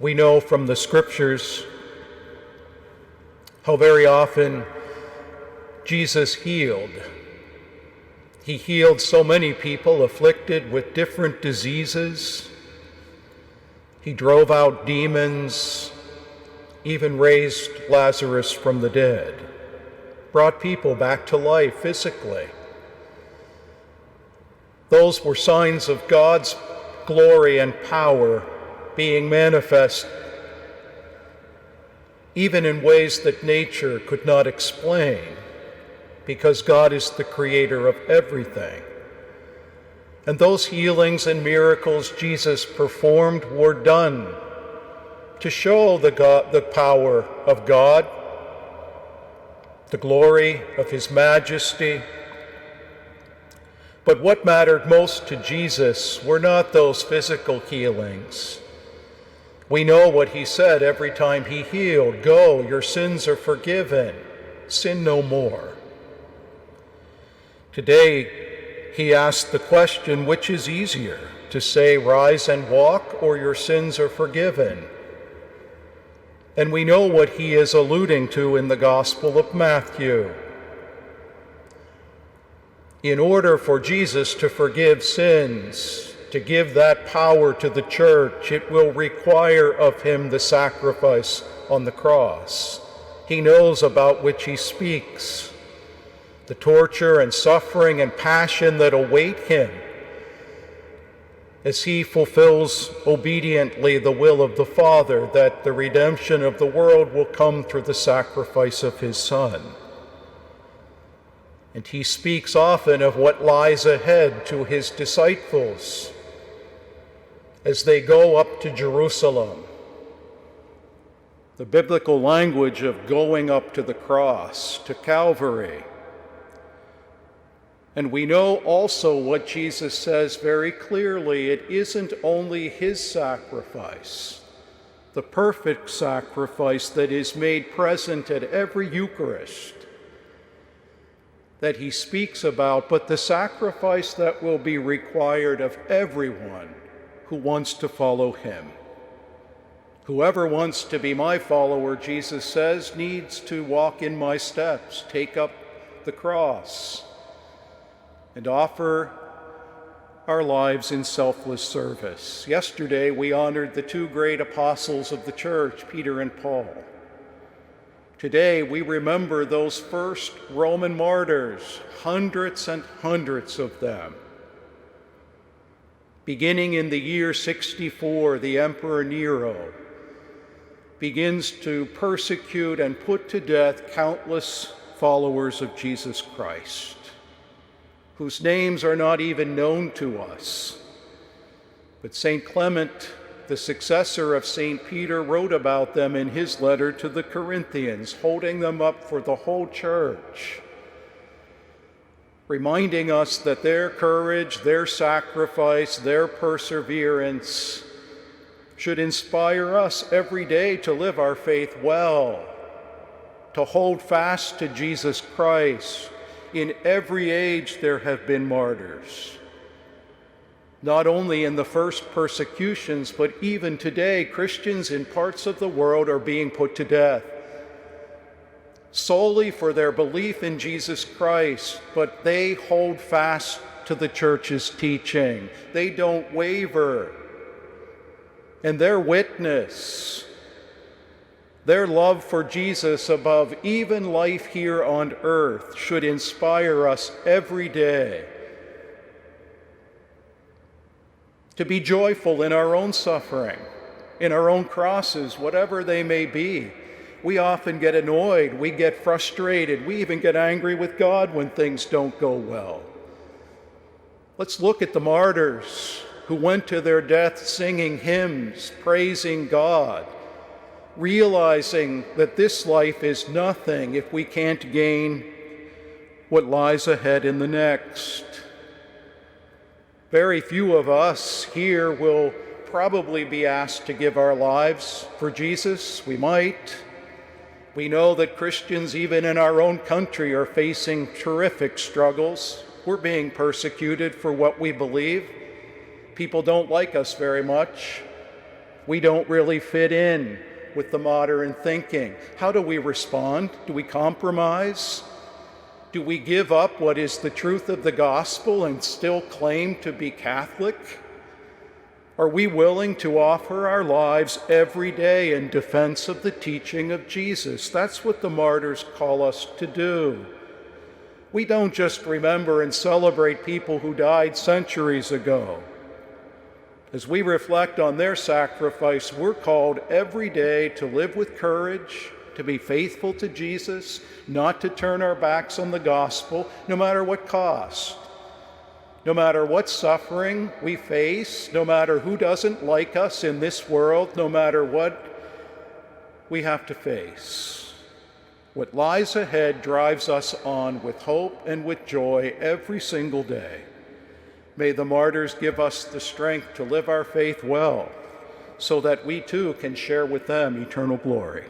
We know from the scriptures how very often Jesus healed. He healed so many people afflicted with different diseases. He drove out demons, even raised Lazarus from the dead, brought people back to life physically. Those were signs of God's glory and power being manifest even in ways that nature could not explain, because God is the creator of everything. And those healings and miracles Jesus performed were done to show the power of God, the glory of his majesty. But what mattered most to Jesus were not those physical healings. We know what he said every time he healed: "Go, your sins are forgiven. Sin no more." Today, he asked the question, which is easier, to say, "Rise and walk," or "Your sins are forgiven"? And we know what he is alluding to in the Gospel of Matthew. In order for Jesus to forgive sins, to give that power to the church, it will require of him the sacrifice on the cross. He knows about which he speaks, the torture and suffering and passion that await him as he fulfills obediently the will of the Father, that the redemption of the world will come through the sacrifice of his Son. And he speaks often of what lies ahead to his disciples as they go up to Jerusalem. The biblical language of going up to the cross, to Calvary. And we know also what Jesus says very clearly: it isn't only his sacrifice, the perfect sacrifice that is made present at every Eucharist, that he speaks about, but the sacrifice that will be required of everyone who wants to follow him. Whoever wants to be my follower, Jesus says, needs to walk in my steps, take up the cross, and offer our lives in selfless service. Yesterday, we honored the two great apostles of the church, Peter and Paul. Today, we remember those first Roman martyrs, hundreds and hundreds of them. Beginning in the year 64, the Emperor Nero begins to persecute and put to death countless followers of Jesus Christ, whose names are not even known to us. But St. Clement, the successor of St. Peter, wrote about them in his letter to the Corinthians, holding them up for the whole church, reminding us that their courage, their sacrifice, their perseverance should inspire us every day to live our faith well, to hold fast to Jesus Christ. In every age there have been martyrs, not only in the first persecutions, but even today, Christians in parts of the world are being put to death solely for their belief in Jesus Christ, but they hold fast to the church's teaching. They don't waver. And their witness, their love for Jesus above even life here on earth, should inspire us every day to be joyful in our own suffering, in our own crosses, whatever they may be. We often get annoyed, we get frustrated, we even get angry with God when things don't go well. Let's look at the martyrs who went to their death singing hymns, praising God, realizing that this life is nothing if we can't gain what lies ahead in the next. Very few of us here will probably be asked to give our lives for Jesus. We might. We know that Christians, even in our own country, are facing terrific struggles. We're being persecuted for what we believe. People don't like us very much. We don't really fit in with the modern thinking. How do we respond? Do we compromise? Do we give up what is the truth of the gospel and still claim to be Catholic? Are we willing to offer our lives every day in defense of the teaching of Jesus? That's what the martyrs call us to do. We don't just remember and celebrate people who died centuries ago. As we reflect on their sacrifice, we're called every day to live with courage, to be faithful to Jesus, not to turn our backs on the gospel, no matter what cost. No matter what suffering we face, no matter who doesn't like us in this world, no matter what we have to face. What lies ahead drives us on with hope and with joy every single day. May the martyrs give us the strength to live our faith well, so that we too can share with them eternal glory.